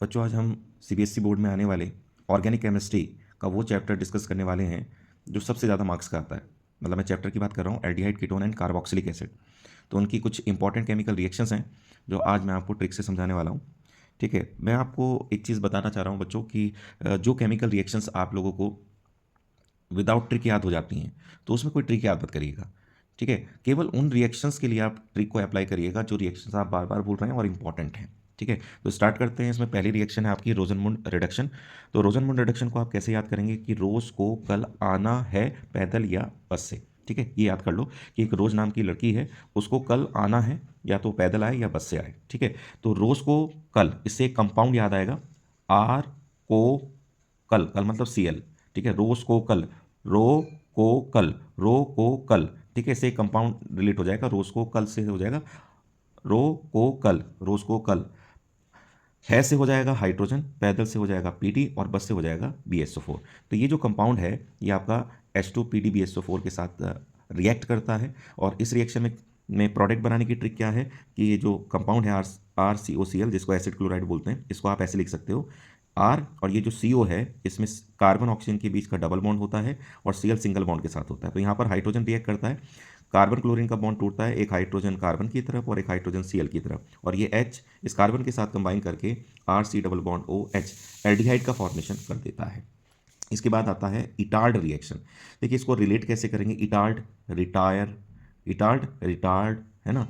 बच्चों आज हम सीबीएसई बोर्ड में आने वाले ऑर्गेनिक केमिस्ट्री का वो चैप्टर डिस्कस करने वाले हैं जो सबसे ज़्यादा मार्क्स का आता है। मतलब मैं चैप्टर की बात कर रहा हूँ aldehyde ketone and carboxylic acid. तो उनकी कुछ इंपॉर्टेंट केमिकल रिएक्शंस हैं जो आज मैं आपको ट्रिक से समझाने वाला हूँ। ठीक है, मैं आपको एक चीज़ बताना चाह रहा हूँ बच्चों कि जो केमिकल रिएक्शंस आप लोगों को विदाउट ट्रिक याद हो जाती हैं तो उसमें कोई ट्रिक याद मत करिएगा। ठीक है, केवल उन रिएक्शंस के लिए आप ट्रिक को अप्लाई करिएगा जो रिएक्शंस आप बार बार बोल रहे हैं और इंपॉर्टेंट हैं। ठीक है, तो स्टार्ट करते हैं। इसमें पहली रिएक्शन है आपकी रोजनमुंड रिडक्शन। तो रोजनमुंड रिडक्शन को आप कैसे याद करेंगे कि रोज को कल आना है पैदल या बस से। ठीक है, ये याद कर लो कि एक रोज नाम की लड़की है, उसको कल आना है, या तो पैदल आए या बस से आए। ठीक है, तो रोज को कल, इससे एक कंपाउंड याद आएगा, आर को कल, कल मतलब Cl। ठीक है, रोज को कल, रो को कल, रो को कल। ठीक है, इससे कंपाउंड रिलेट हो जाएगा, रोज को कल से हो जाएगा रो को कल, रोज को कल। है से हो जाएगा हाइड्रोजन, पैदल से हो जाएगा Pd और बस से हो जाएगा BSO4। तो ये जो कंपाउंड है ये आपका H2PdBSO4 के साथ रिएक्ट करता है। और इस रिएक्शन में प्रोडक्ट बनाने की ट्रिक क्या है कि ये जो कंपाउंड है RCOCl, जिसको एसिड क्लोराइड बोलते हैं, इसको आप ऐसे लिख सकते हो R, और ये जो CO है इसमें कार्बन ऑक्सीजन के बीच का डबल बॉन्ड होता है और Cl सिंगल बॉन्ड के साथ होता है। तो यहाँ पर हाइड्रोजन रिएक्ट करता है, कार्बन क्लोरीन का बॉन्ड टूटता है, एक हाइड्रोजन कार्बन की तरफ और एक हाइड्रोजन Cl की तरफ, और ये H इस कार्बन के साथ कंबाइन करके RC double bond OH aldehyde का फॉर्मेशन कर देता है। इसके बाद आता है इटार्ड रिएक्शन। देखिए इसको रिलेट कैसे करेंगे, इटार्ड रिटायर, इटार्ड रिटार्ड, है ना,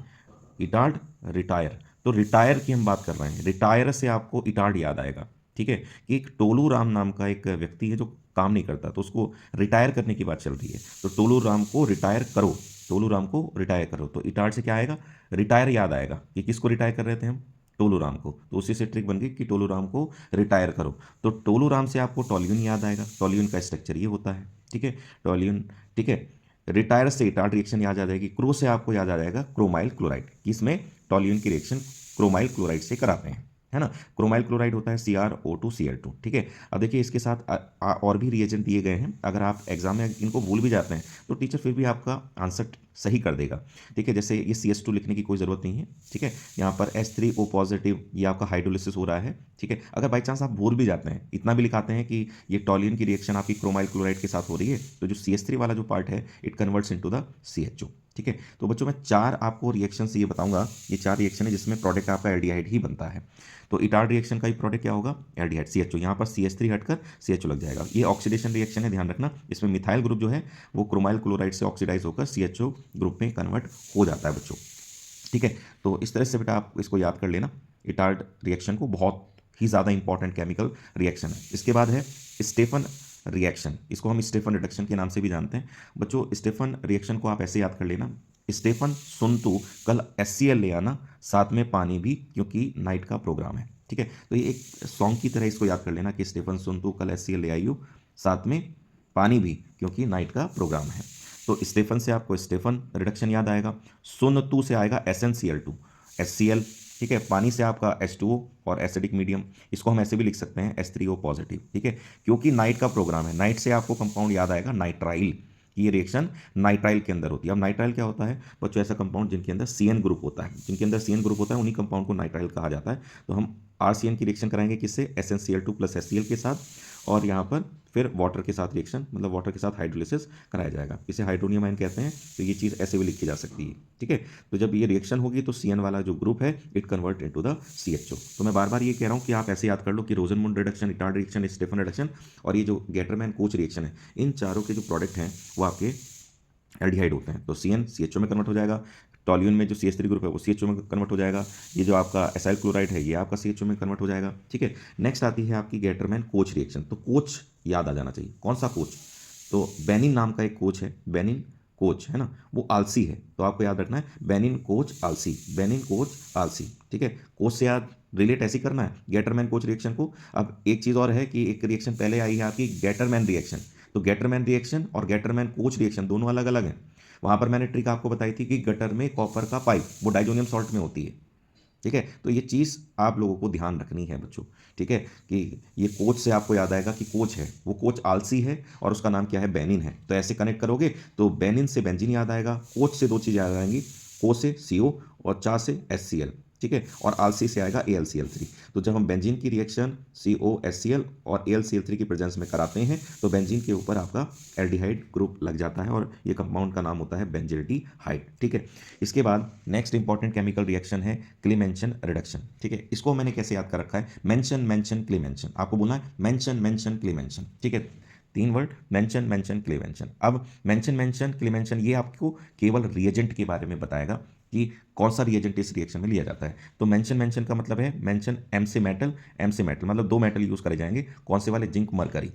इटार्ड रिटायर। तो रिटायर की हम बात कर रहे हैं, रिटायर से आपको इटार्ड याद आएगा। ठीक है, कि एक टोलू राम नाम का एक व्यक्ति है जो काम नहीं करता, तो उसको रिटायर करने की बात चल रही है। तो टोलू राम को रिटायर करो, टोलू राम को रिटायर करो, तो इटार्ड से क्या आएगा, रिटायर याद आएगा कि किसको रिटायर कर रहे थे हम, टोलू राम को। तो उसी से ट्रिक बन गई कि टोलू राम को रिटायर करो। तो टोलू राम से आपको टॉल्यून याद आएगा, टॉल्यून का स्ट्रक्चर ये होता है। ठीक है, टॉल्यून। ठीक है, रिटायर से इटार्ड रिएक्शन याद आ जाएगी, क्रो से आपको याद आ जाएगा क्रोमाइल क्लोराइड, किसमें टॉल्यून की रिएक्शन क्रोमाइल क्लोराइड से कराते हैं, है ना। क्रोमाइल क्लोराइड होता है CrO2Cl2। ठीक है, अब देखिए इसके साथ और भी रिएजेंट दिए गए हैं, अगर आप एग्जाम में इनको भूल भी जाते हैं तो टीचर फिर भी आपका आंसर सही कर देगा। ठीक है, जैसे ये CS2 लिखने की कोई ज़रूरत नहीं है। ठीक है, यहाँ पर H3O पॉजिटिव, ये आपका हाइड्रोलिसिस हो रहा है। ठीक है, अगर बाई चांस आप भूल भी जाते हैं, इतना भी लिखाते हैं कि ये टॉल्यून की रिएक्शन आपकी क्रोमाइल क्लोराइड के साथ हो रही है, तो जो CH3 वाला जो पार्ट है it converts into the CHO। ठीक है, तो बच्चों मैं चार आपको रिएक्शन ये बताऊंगा, ये चार रिएक्शन है जिसमें प्रोडक्ट आपका एल्डिहाइड ही बनता है। तो इटार्ड रिएक्शन का ही प्रोडक्ट क्या होगा, एल्डिहाइड CHO। यहाँ पर CH3 हटकर CHO लग जाएगा। ये ऑक्सीडेशन रिएक्शन है, ध्यान रखना। इसमें मिथाइल ग्रुप जो है वो क्रोमाइल क्लोराइड से ऑक्सीडाइज होकर CHO ग्रुप में कन्वर्ट हो जाता है बच्चों। ठीक है, तो इस तरह से बेटा आप इसको याद कर लेना, इटार्ड रिएक्शन को, बहुत ही ज़्यादा इंपॉर्टेंट केमिकल रिएक्शन है। इसके बाद है स्टेफन रिएक्शन, इसको हम स्टेफन रिडक्शन के नाम से भी जानते हैं बच्चों। स्टेफन रिएक्शन को आप ऐसे याद कर लेना, स्टेफन सुन तू कल HCl ले आना, साथ में पानी भी, क्योंकि नाइट का प्रोग्राम है। ठीक है, तो ये एक सॉन्ग की तरह इसको याद कर लेना कि स्टेफन सुन तू कल HCl ले आइयो, साथ में पानी भी, क्योंकि नाइट का प्रोग्राम है। तो स्टेफन से आपको स्टेफन रिडक्शन याद आएगा, सुन तू से आएगा SnCl2 HCl। ठीक है, पानी से आपका H2O और एसिडिक मीडियम, इसको हम ऐसे भी लिख सकते हैं H3O पॉजिटिव। ठीक है, क्योंकि नाइट का प्रोग्राम है, नाइट से आपको कंपाउंड याद आएगा नाइट्राइल। ये रिएक्शन नाइट्राइल के अंदर होती है। अब नाइट्राइल क्या होता है बच्चों, ऐसा कंपाउंड जिनके अंदर CN ग्रुप होता है, जिनके अंदर CN ग्रुप होता है उन्हीं कंपाउंड को नाइट्राइल कहा जाता है। तो हम RCN की रिएक्शन कराएंगे किससे, SnCl2 प्लस HCl के साथ, और यहाँ पर फिर वाटर के साथ रिएक्शन, मतलब वाटर के साथ हाइड्रोलिसिस कराया जाएगा, इसे हाइड्रोनियम आयन कहते हैं। तो ये चीज़ ऐसे भी लिखी जा सकती है। ठीक है, तो जब ये रिएक्शन होगी तो CN वाला जो ग्रुप है it convert into the CHO। तो मैं बार बार ये कह रहा हूँ कि आप ऐसे याद कर लो कि Rosenmund reduction, Etard reaction, Stephen reduction और ये जो गेटरमैन कोच रिएक्शन है, इन चारों के जो प्रोडक्ट हैं वो आपके एल्डिहाइड होते हैं। तो CN CHO में कन्वर्ट हो जाएगा, टॉल्यून में जो CH3 ग्रुप है वो CHO में कन्वर्ट हो जाएगा, ये जो आपका एसाइल क्लोराइड है ये आपका CHO में कन्वर्ट हो जाएगा। ठीक है, नेक्स्ट आती है आपकी गेटरमैन कोच रिएक्शन। तो कोच याद आ जाना चाहिए, कौन सा कोच, तो बेनिन नाम का एक कोच है, बेनिन कोच, है ना, वो आलसी है। तो आपको याद रखना है बेनिन कोच आलसी, बेनिन कोच आलसी। ठीक है, कोच से याद रिलेट ऐसे करना है गेटरमैन कोच रिएक्शन को। अब एक चीज़ और है कि एक रिएक्शन पहले आई है आपकी गेटरमैन रिएक्शन, तो गेटरमैन रिएक्शन और गेटरमैन कोच रिएक्शन दोनों अलग अलग हैं। वहाँ पर मैंने ट्रिक आपको बताई थी कि गटर में कॉपर का पाइप वो डाइजोनियम सॉल्ट में होती है। ठीक है, तो ये चीज़ आप लोगों को ध्यान रखनी है बच्चों। ठीक है, कि ये कोच से आपको याद आएगा कि कोच है, वो कोच आलसी है और उसका नाम क्या है, बेनिन है। तो ऐसे कनेक्ट करोगे तो बेनिन से बेंजीन याद आएगा, कोच से दो चीज़ याद आएंगी, को से CO और चा से HCl। ठीक है, और आलसी से आएगा AlCl3। तो जब हम बेंजीन की रिएक्शन COHCl और AlCl3 की प्रेजेंस में कराते हैं तो बेंजीन के ऊपर आपका एल्डिहाइड ग्रुप लग जाता है और ये कंपाउंड का नाम होता है बेंजिल्डिहाइड। ठीक है, इसके बाद नेक्स्ट इंपॉर्टेंट केमिकल रिएक्शन है क्लीमेंशन रिडक्शन। ठीक है, इसको मैंने कैसे याद कर रखा है, मेंशन मेंशन क्लीमेंशन, आपको बोलना है मेंशन मेंशन क्लीमेंशन। ठीक है, 3 वर्ड, मेंशन मेंशन क्लीमेंशन। अब मेंशन मेंशन क्लीमेंशन ये आपको केवल रिएजेंट के बारे में बताएगा कि कौन सा रिएजेंट इस रिएक्शन में लिया जाता है। तो मेंशन मेंशन का मतलब है मेंशन एम से मेटल मतलब 2 मेटल यूज करे जाएंगे, कौन से वाले, जिंक मरकरी,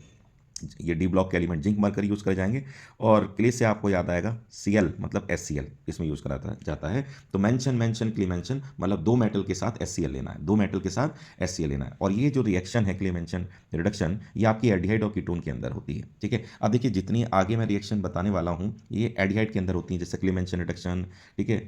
ये डी ब्लॉक के एलिमेंट जिंक मरकरी यूज करे जाएंगे। और क्ले से आपको याद आएगा Cl मतलब HCl इसमें यूज करा जाता है। तो मेंशन मेंशन क्लीमेंशन मतलब 2 मेटल के साथ HCl लेना है, 2 मेटल के साथ HCl लेना है। और ये जो रिएक्शन है क्लीमेंशन रिडक्शन, ये आपकी एल्डिहाइड और कीटोन के अंदर होती है। ठीक है, अब देखिए जितनी आगे मैं रिएक्शन बताने वाला हूँ ये एल्डिहाइड के अंदर होती है, जैसे क्लीमेंशन रिडक्शन, ठीक है,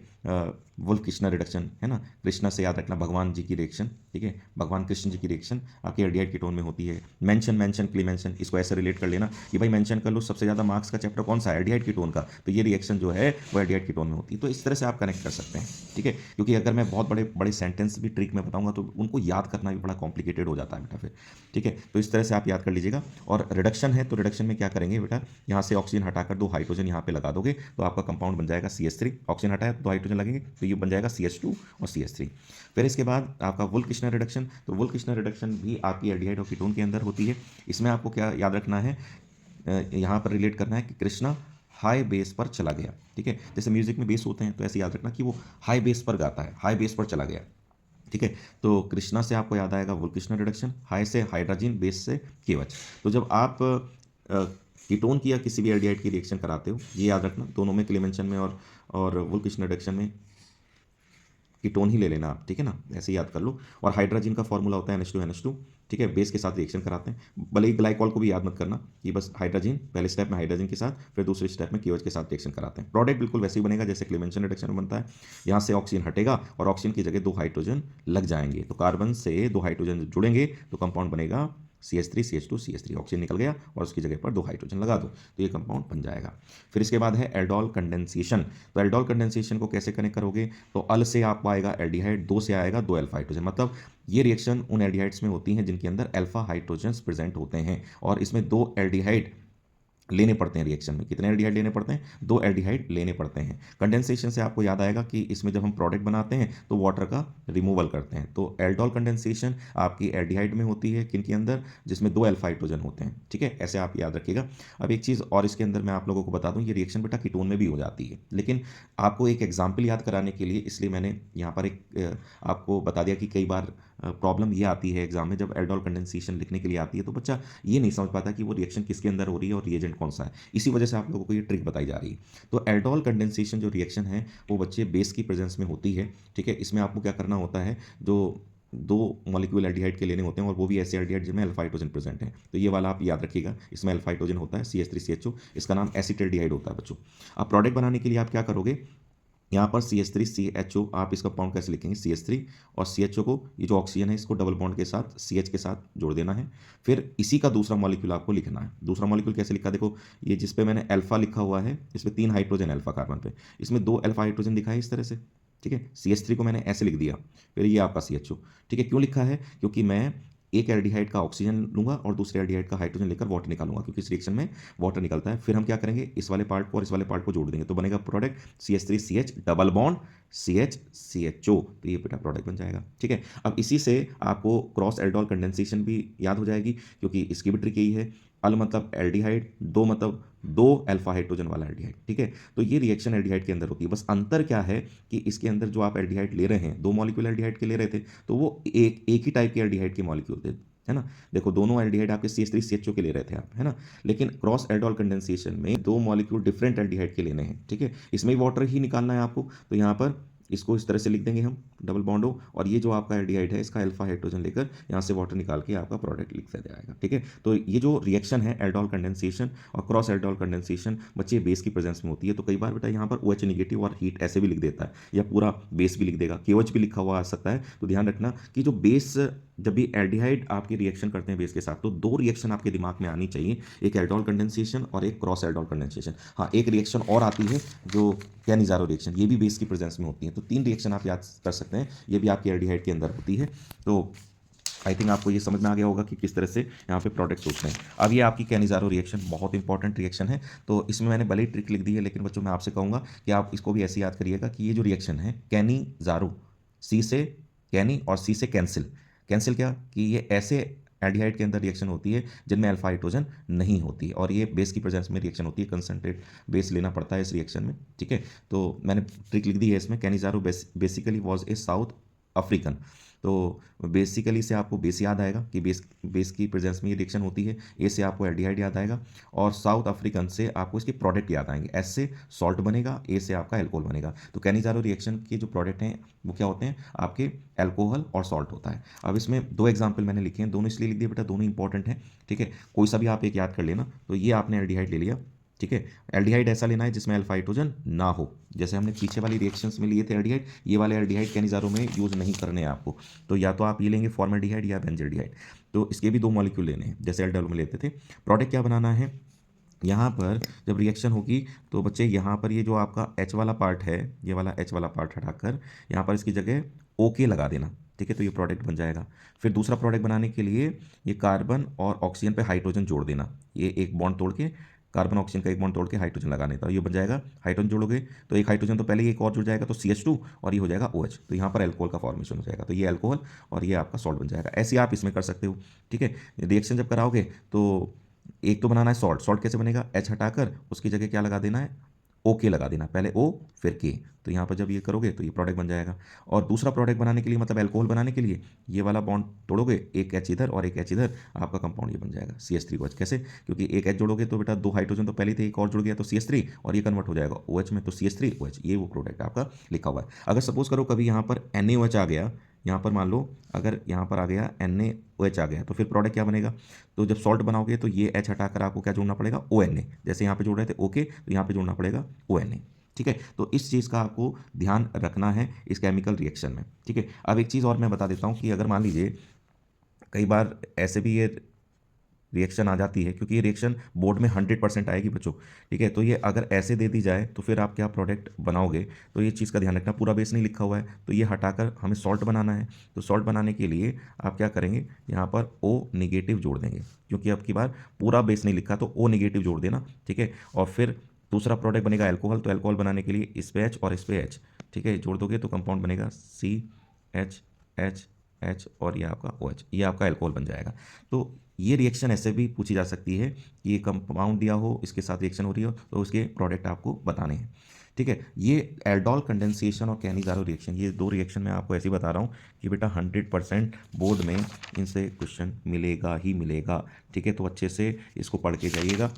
वुल्फ कृष्णा रिडक्शन है ना, कृष्णा से याद रखना भगवान जी की रिएक्शन, ठीक है, भगवान कृष्ण जी की रिएक्शन आपकी एल्डिहाइड कीटोन में होती है। मेंशन मेंशन क्लीमेंशन, इसको ऐसे रिलेट कर लेना कि भाई मेंशन कर लो सबसे ज़्यादा मार्क्स का चैप्टर कौन सा है, एल्डिहाइड कीटोन का, तो ये रिएक्शन जो है वो एल्डिहाइड कीटोन में होती है। तो इस तरह से आप कनेक्ट कर सकते हैं। ठीक है, क्योंकि अगर मैं बहुत बड़े बड़े सेंटेंस भी ट्रिक में बताऊंगा तो उनको याद करना भी बड़ा कॉम्प्लिकेटेड हो जाता है बेटा फिर। ठीक है, तो इस तरह से आप याद कर लीजिएगा। और रिडक्शन है तो रिडक्शन में क्या करेंगे बेटा, यहाँ से ऑक्सीजन हटाकर 2 हाइड्रोजन यहाँ पे लगा दोगे तो आपका कंपाउंड बन जाएगा CH3। ऑक्सीजन हटाया 2 हाइड्रोजन लगेंगे तो ये बन जाएगा CH2 और CH3। फिर इसके बाद आपका वुल्फ कृष्णा रिडक्शन, तो वुल्फ कृष्णा रिडक्शन भी आपकी एल्डिहाइड और कीटोन के अंदर होती है। इसमें आपको क्या याद रखना है, यहाँ पर रिलेट करना है कि कृष्णा हाई बेस पर चला गया। ठीक है, जैसे म्यूजिक में बेस होते हैं तो ऐसे याद रखना कि वो हाई बेस पर गाता है, हाई बेस पर चला गया। ठीक है, तो कृष्णा से आपको याद आएगा वुल्फ कृष्णा रिडक्शन, हाई से हाइड्रोजन, बेस से KOH। तो जब आप कीटोन की या किसी भी एल्डिहाइड की रिएक्शन कराते हो, ये याद रखना दोनों में क्लीमेंशन में और वुल्फ कृष्णा रिडक्शन में कीटोन ही ले लेना आप। ठीक है ना, ऐसे ही याद कर लो। और हाइड्रोजन का फॉर्मूला होता है NH2NH2। ठीक है, बेस के साथ रिएक्शन कराते हैं, भले ही ग्लाइकॉल को भी याद मत करना कि बस हाइड्रोजन पहले स्टेप में हाइड्रोजन के साथ, फिर दूसरे स्टेप में KOH के साथ रिएक्शन कराते हैं। प्रोडक्ट बिल्कुल वैसे ही बनेगा जैसे क्लीमेंशन रिडक्शन में बनता है। यहाँ से ऑक्सीजन हटेगा और ऑक्सीजन की जगह 2 हाइड्रोजन लग जाएंगे, तो कार्बन से 2 हाइड्रोजन जुड़ेंगे तो कंपाउंड बनेगा CH3 CH2 CH3। ऑक्सीजन निकल गया और उसकी जगह पर 2 हाइड्रोजन लगा दो तो ये कंपाउंड बन जाएगा। फिर इसके बाद है एल्डोल कंडेंसेशन। तो एल्डोल कंडेंसेशन को कैसे कनेक्ट करोगे, तो अल से आपको आएगा एल्डिहाइड, 2 से आएगा 2 अल्फा हाइड्रोजन। मतलब ये रिएक्शन उन एल्डिहाइड्स में होती हैं जिनके अंदर अल्फा हाइड्रोजन प्रेजेंट होते हैं और इसमें 2 एल्डिहाइड लेने पड़ते हैं रिएक्शन में। कितने एल्डिहाइड लेने पड़ते हैं, 2 एल्डिहाइड लेने पड़ते हैं। कंडेंसेशन से आपको याद आएगा कि इसमें जब हम प्रोडक्ट बनाते हैं तो वाटर का रिमूवल करते हैं। तो एल्डोल कंडेंसेशन आपकी एल्डिहाइड में होती है, किन के अंदर, जिसमें 2 अल्फा हाइड्रोजन होते हैं। ठीक है, ऐसे आप याद रखिएगा। अब एक चीज़ और इसके अंदर मैं आप लोगों को बता दूं, ये रिएक्शन बेटा कीटोन में भी हो जाती है, लेकिन आपको एक एग्जाम्पल याद कराने के लिए इसलिए मैंने यहाँ पर एक आपको बता दिया कि कई बार प्रॉब्लम ये आती है एग्जाम में, जब एल्डोल कंडेंसेशन लिखने के लिए आती है तो बच्चा ये नहीं समझ पाता कि वो रिएक्शन किसके अंदर हो रही है और रिएजेंट कौन सा है। इसी वजह से आप लोगों को ये ट्रिक बताई जा रही है। तो एल्डोल कंडेंसेशन जो रिएक्शन है वो बच्चे बेस की प्रेजेंस में होती है। ठीक है, इसमें आपको क्या करना होता है, जो 2 मॉलिक्यूल एल्डिहाइड के लेने होते हैं और वो भी ऐसे एल्डिहाइड जिनमें अल्फा हाइड्रोजन प्रेजेंट है। तो ये वाला आप याद रखिएगा, इसमें अल्फा हाइड्रोजन होता है CH3CHO, इसका नाम एसिटिल्डिहाइड होता है बच्चों। अब प्रोडक्ट बनाने के लिए आप क्या करोगे, यहाँ पर CH3CHO, आप इसका कंपाउंड कैसे लिखेंगे, CH3 और CHO को, ये जो ऑक्सीजन है इसको डबल बॉन्ड के साथ CH के साथ जोड़ देना है। फिर इसी का दूसरा मॉलिक्यूल आपको लिखना है। दूसरा मॉलिक्यूल कैसे लिखा, देखो ये जिस पे मैंने अल्फा लिखा हुआ है इसमें 3 हाइड्रोजन अल्फा कार्बन पे, इसमें 2 अल्फा हाइड्रोजन दिखा है इस तरह से। ठीक है, CH3 को मैंने ऐसे लिख दिया, फिर ये आपका CHO। ठीक है, क्यों लिखा है, क्योंकि मैं एक एल्डिहाइड का ऑक्सीजन लूंगा और दूसरे एल्डिहाइड का हाइड्रोजन लेकर वाटर निकालूंगा, क्योंकि इस रिएक्शन में वाटर निकलता है। फिर हम क्या करेंगे, इस वाले पार्ट को और इस वाले पार्ट को जोड़ देंगे तो बनेगा product CH3CH double bond CHCHO, तो ये बेटा प्रोडक्ट बन जाएगा। ठीक है, अब इसी से आपको क्रॉस एल्डोल कंडेंसेशन भी याद हो जाएगी, क्योंकि इसकी भी ट्रिक यही है, अल मतलब एल्डिहाइड, 2 मतलब 2 अल्फा हाइड्रोजन वाला एल्डिहाइड। ठीक है, तो ये रिएक्शन एल्डिहाइड के अंदर होती है। बस अंतर क्या है कि इसके अंदर जो आप एल्डिहाइड ले रहे हैं, 2 मॉलिक्यूल एल्डिहाइड के ले रहे थे तो वो एक ही टाइप के एल्डिहाइड के मॉलिक्यूल थे, है ना। देखो दोनों एल्डिहाइड आपके CH3CHO के ले रहे थे आप, है ना, लेकिन क्रॉस एल्डोल कंडेंसेशन में 2 मॉलिक्यूल डिफरेंट एल्डिहाइड के लेने हैं। ठीक है, इसमें वाटर ही निकालना है आपको, तो यहाँ पर इसको इस तरह से लिख देंगे हम, डबल बॉन्ड हो, और ये जो आपका एल्डिहाइड है इसका अल्फा हाइड्रोजन लेकर यहाँ से वाटर निकाल के आपका प्रोडक्ट लिख दिया जाएगा। ठीक है, तो ये जो रिएक्शन है एल्डोल कंडेंसेशन और क्रॉस एल्डोल कंडेंसेशन बच्चे बेस की प्रेजेंस में होती है। तो कई बार बेटा यहाँ पर OH नेगेटिव और हीट ऐसे भी लिख देता है, या पूरा बेस भी लिख देगा, KOH भी लिखा हुआ आ सकता है। तो ध्यान रखना कि जो बेस जब भी एल्डिहाइड आपके रिएक्शन करते हैं बेस के साथ, तो दो रिएक्शन आपके दिमाग में आनी चाहिए, एक एल्डोल कंडेंसेशन और एक क्रॉस एल्डोल कंडेंसेशन। हाँ, एक रिएक्शन और आती है जो कैनिजारो रिएक्शन, ये भी बेस की प्रेजेंस में होती है। तो 3 रिएक्शन आप याद कर सकते हैं, ये भी आपकी एल्डिहाइड के अंदर होती है। तो आई थिंक आपको ये समझ में आ गया होगा कि किस तरह से यहाँ पे प्रोडक्ट्स होते हैं। अब ये आपकी कैनिजारो रिएक्शन बहुत इंपॉर्टेंट रिएक्शन है, तो इसमें मैंने भले ही ट्रिक लिख दी है, लेकिन बच्चों मैं आपसे कहूँगा कि आप इसको भी ऐसे याद करिएगा कि ये जो रिएक्शन है कैनिजारो, सी से कैनी और सी से कैंसिल। कैंसिल क्या कि ये ऐसे एल्डिहाइड के अंदर रिएक्शन होती है जिनमें अल्फा हाइड्रोजन नहीं होती, और ये बेस की प्रेजेंस में रिएक्शन होती है। कंसंट्रेट बेस लेना पड़ता है इस रिएक्शन में, ठीक है। तो मैंने ट्रिक लिख दी है इसमें, Cannizzaro basically was a south African. तो बेसिकली से आपको बेस याद आएगा कि बेस की प्रेजेंस में ये रिएक्शन होती है। ए से आपको एल्डिहाइड याद आएगा, और साउथ अफ्रीकन से आपको इसके प्रोडक्ट याद आएंगे। एस से सॉल्ट बनेगा, ए से आपका एल्कोहल बनेगा। तो कैनिजारो रिएक्शन के जो प्रोडक्ट हैं वो क्या होते हैं, आपके एल्कोहल और सॉल्ट होता है। अब इसमें 2 एग्जाम्पल मैंने लिखे हैं, दोनों इसलिए लिख दिए बेटा, दोनों इंपॉर्टेंट हैं, ठीक है। कोई सा भी आप एक याद कर लेना। तो ये आपने एल्डिहाइड ले लिया, ठीक है। एल्डिहाइड ऐसा लेना है जिसमें अल्फा हाइड्रोजन ना हो, जैसे हमने पीछे वाली रिएक्शंस में लिए थे एल्डिहाइड, ये वाले एल्डिहाइड कैनिजारो में यूज़ नहीं करने हैं आपको। तो या तो आप ये लेंगे फॉर्मेल्डिहाइड या बेंजल्डिहाइड। तो इसके भी 2 मॉलिक्यूल लेने हैं जैसे एल्डिहाइड में लेते थे। प्रोडक्ट क्या बनाना है, यहाँ पर जब रिएक्शन होगी तो बच्चे यहाँ पर ये जो आपका H वाला पार्ट है, ये वाला H वाला पार्ट हटाकर यहाँ पर इसकी जगह OK लगा देना, ठीक है। तो ये प्रोडक्ट बन जाएगा। फिर दूसरा प्रोडक्ट बनाने के लिए ये कार्बन और ऑक्सीजन पे हाइड्रोजन जोड़ देना, ये एक बॉन्ड तोड़ के कार्बन ऑक्सीजन का एक बॉन्ड तोड़ के हाइड्रोजन लगाने का, ये बन जाएगा। हाइड्रोजन जोड़ोगे तो एक हाइड्रोजन तो पहले ही एक और जुड़ जाएगा, तो CH2, और ये हो जाएगा OH। तो यहाँ पर एल्कोहल का फॉर्मेशन हो जाएगा, तो ये एल्कोहल और ये आपका सॉल्ट बन जाएगा। ऐसे आप इसमें कर सकते हो, ठीक है। रिएक्शन जब कराओगे तो एक तो बनाना है सॉल्ट। सॉल्ट कैसे बनेगा, H हटाकर उसकी जगह क्या लगा देना है, OK लगा देना, पहले O फिर K। तो यहाँ पर जब ये करोगे तो ये प्रोडक्ट बन जाएगा। और दूसरा प्रोडक्ट बनाने के लिए, मतलब एल्कोहल बनाने के लिए, ये वाला बॉन्ड तोड़ोगे, एक H इधर और एक H इधर, आपका कंपाउंड ये बन जाएगा CH3OH। कैसे, क्योंकि एक H जोड़ोगे तो बेटा 2 हाइड्रोजन तो पहले थे, एक और जुड़ गया तो CH3, और ये कन्वर्ट हो जाएगा OH में, तो CH3OH, ये वो प्रोडक्ट आपका लिखा हुआ है। अगर सपोज करो कभी यहाँ पर NaOH आ गया, यहाँ पर मान लो अगर यहाँ पर आ गया NaOH आ गया, तो फिर प्रोडक्ट क्या बनेगा। तो जब सॉल्ट बनाओगे तो ये H हटाकर आपको क्या जोड़ना पड़ेगा, ONA। जैसे यहाँ पे जोड़ रहे थे OK, तो यहाँ पे जोड़ना पड़ेगा ONA, ठीक है। तो इस चीज़ का आपको ध्यान रखना है इस केमिकल रिएक्शन में, ठीक है। अब एक चीज़ और मैं बता देता हूँ कि अगर मान लीजिए कई बार ऐसे भी ये रिएक्शन आ जाती है, क्योंकि ये रिएक्शन बोर्ड में 100% आएगी बच्चों, ठीक है। तो ये अगर ऐसे दे दी जाए तो फिर आप क्या प्रोडक्ट बनाओगे, तो ये चीज़ का ध्यान रखना। पूरा बेस नहीं लिखा हुआ है तो ये हटाकर हमें सॉल्ट बनाना है। तो सॉल्ट बनाने के लिए आप क्या करेंगे, यहाँ पर O- जोड़ देंगे, क्योंकि अब की बार पूरा बेस नहीं लिखा, तो O- जोड़ देना, ठीक है। और फिर दूसरा प्रोडक्ट बनेगा एल्कोहल। तो एल्कोहल बनाने के लिए इस पे H और इस पे H, ठीक है, जोड़ दोगे तो कंपाउंड बनेगा CH और ये आपका OH, ये आपका एल्कोहल बन जाएगा। तो ये रिएक्शन ऐसे भी पूछी जा सकती है कि ये कंपाउंड दिया हो, इसके साथ रिएक्शन हो रही हो, तो उसके प्रोडक्ट आपको बताने हैं, ठीक है। ये एल्डोल कंडेंसेशन और कैनिजारो रिएक्शन, ये 2 रिएक्शन मैं आपको ऐसे ही बता रहा हूँ कि बेटा 100% बोर्ड में इनसे क्वेश्चन मिलेगा ही मिलेगा, ठीक है। तो अच्छे से इसको पढ़ के जाइएगा।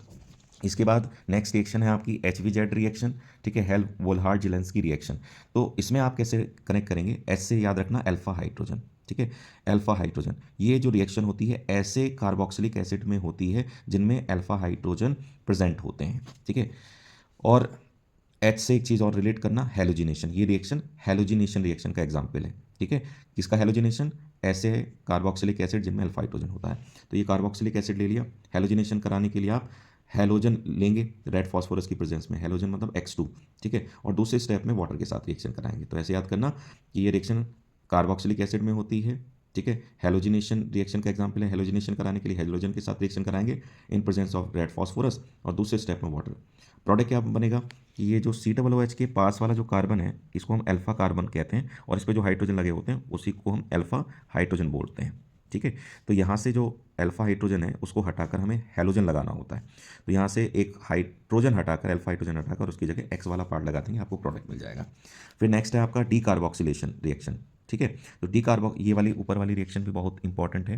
इसके बाद नेक्स्ट रिएक्शन है आपकी HVZ रिएक्शन, ठीक है, हेल वोल्हार जिलेंस्की रिएक्शन। तो इसमें आप कैसे कनेक्ट करेंगे, एस से याद रखना अल्फा हाइड्रोजन, ठीक है। अल्फा हाइड्रोजन, ये जो रिएक्शन होती है ऐसे कार्बोक्सिलिक एसिड में होती है जिनमें अल्फा हाइड्रोजन प्रेजेंट होते हैं, ठीक है। और H से एक चीज़ और रिलेट करना, हेलोजिनेशन। ये रिएक्शन हेलोजिनेशन रिएक्शन का एग्जाम्पल है, ठीक है। किसका हेलोजिनेशन, ऐसे कार्बोक्सिलिक एसिड जिनमें अल्फा हाइड्रोजन होता है। तो ये कार्बोक्सिलिक एसिड ले लिया, हेलोजिनेशन कराने के लिए आप हेलोजन लेंगे रेड फॉस्फोरस की प्रेजेंस में, हेलोजन मतलब X2, ठीक है। और दूसरे स्टेप में वाटर के साथ रिएक्शन कराएंगे। तो ऐसे याद करना कि ये रिएक्शन कार्बोक्सिलिक एसिड में होती है, ठीक है। हेलोजिनेशन रिएक्शन का एग्जांपल है, हेलोजिनेशन कराने के लिए हेलोजन के साथ रिएक्शन कराएंगे in presence of red phosphorus, और दूसरे स्टेप में वाटर। प्रोडक्ट क्या बनेगा कि ये जो COOH के पास वाला जो कार्बन है इसको हम अल्फा कार्बन कहते हैं, और इस पर जो हाइड्रोजन लगे होते हैं उसी को हम अल्फा हाइड्रोजन बोलते हैं, ठीक है। तो यहाँ से जो अल्फा हाइड्रोजन है उसको हटाकर हमें हेलोजन लगाना होता है। तो यहाँ से एक हाइड्रोजन हटाकर, अल्फा हाइड्रोजन हटाकर उसकी जगह X वाला पार्ट लगा देंगे, आपको प्रोडक्ट मिल जाएगा। फिर नेक्स्ट है आपका डीकार्बोक्सिलेशन रिएक्शन, ठीक है। तो ये वाली ऊपर वाली रिएक्शन भी बहुत इंपॉर्टेंट है,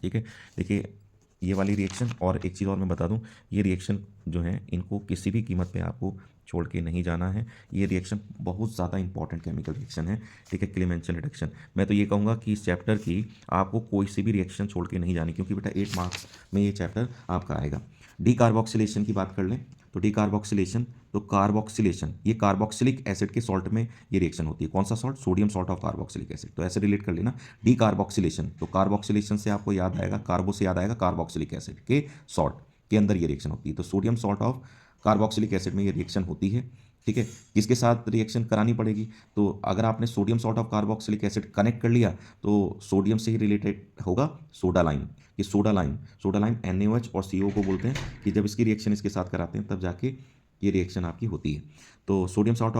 ठीक है। देखिए ये वाली रिएक्शन, और एक चीज़ और मैं बता दूं, ये रिएक्शन जो है इनको किसी भी कीमत पे आपको छोड़ के नहीं जाना है। ये रिएक्शन बहुत ज़्यादा इंपॉर्टेंट केमिकल रिएक्शन है, ठीक है, क्लीमेंशन रिडक्शन। मैं तो ये कहूँगा कि इस चैप्टर की आपको कोई सी भी रिएक्शन छोड़ के नहीं जानी, क्योंकि बेटा 8 मार्क्स में ये चैप्टर आपका आएगा। डीकार्बोक्सिलेशन की बात कर लें तो डीकार्बोक्सिलेशन तो कार्बोक्सिलेशन, ये कार्बोक्सिलिक एसिड के सॉल्ट में ये रिएक्शन होती है। कौन सा salt? Sodium salt of carboxylic acid. तो ऐसे रिलेट कर लेना। डी कार्बोक्सिलेशन, तो कार्बोक्सिलेशन से आपको याद आएगा, कार्बो से याद आएगा कार्बोक्सिलिक एसिड के सॉल्ट के अंदर ये रिएक्शन होती है। तो sodium salt of carboxylic acid में ये रिएक्शन होती है। ठीक है, किसके साथ रिएक्शन करानी पड़ेगी? तो अगर आपने sodium salt of carboxylic acid connect कर लिया तो सोडियम से ही रिलेटेड होगा सोडा लाइम। ये सोडा लाइम NaOH और CO को बोलते हैं कि जब इसकी रिएक्शन इसके साथ कराते हैं तब जाके ये रिएक्शन आपकी होती है। तो sodium salt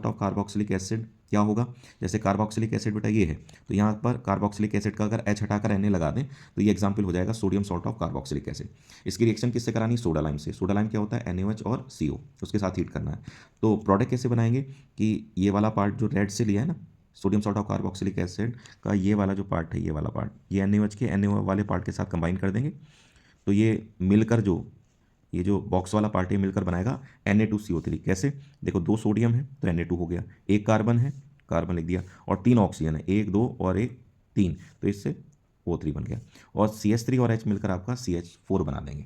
of carboxylic acid क्या होगा? जैसे कार्बोक्सिलिक एसिड बेटा ये है, तो यहाँ पर कार्बोक्सिलिक एसिड का अगर H हटाकर Na लगा दें तो ये एग्जाम्पल हो जाएगा sodium salt of carboxylic acid. इसकी रिएक्शन किससे करानी? सोडा लाइम से। सोडा लाइम क्या होता है? NaOH और CO, उसके साथ हीट करना है। तो प्रोडक्ट कैसे बनाएंगे कि ये वाला पार्ट जो रेड से लिया है ना, sodium salt of carboxylic acid का ये वाला जो पार्ट है, ये वाला पार्ट, ये NaOH के NaO वाले पार्ट के साथ कंबाइन कर देंगे। तो ये मिलकर ये जो बॉक्स वाला पार्ट है मिलकर बनाएगा Na2CO3। कैसे? देखो, 2 सोडियम है तो Na2 हो गया, 1 कार्बन है, कार्बन लिख दिया, और 3 ऑक्सीजन है, 1 2 और 1 3, तो इससे O3 बन गया, और CH3 और H मिलकर आपका CH4 बना देंगे।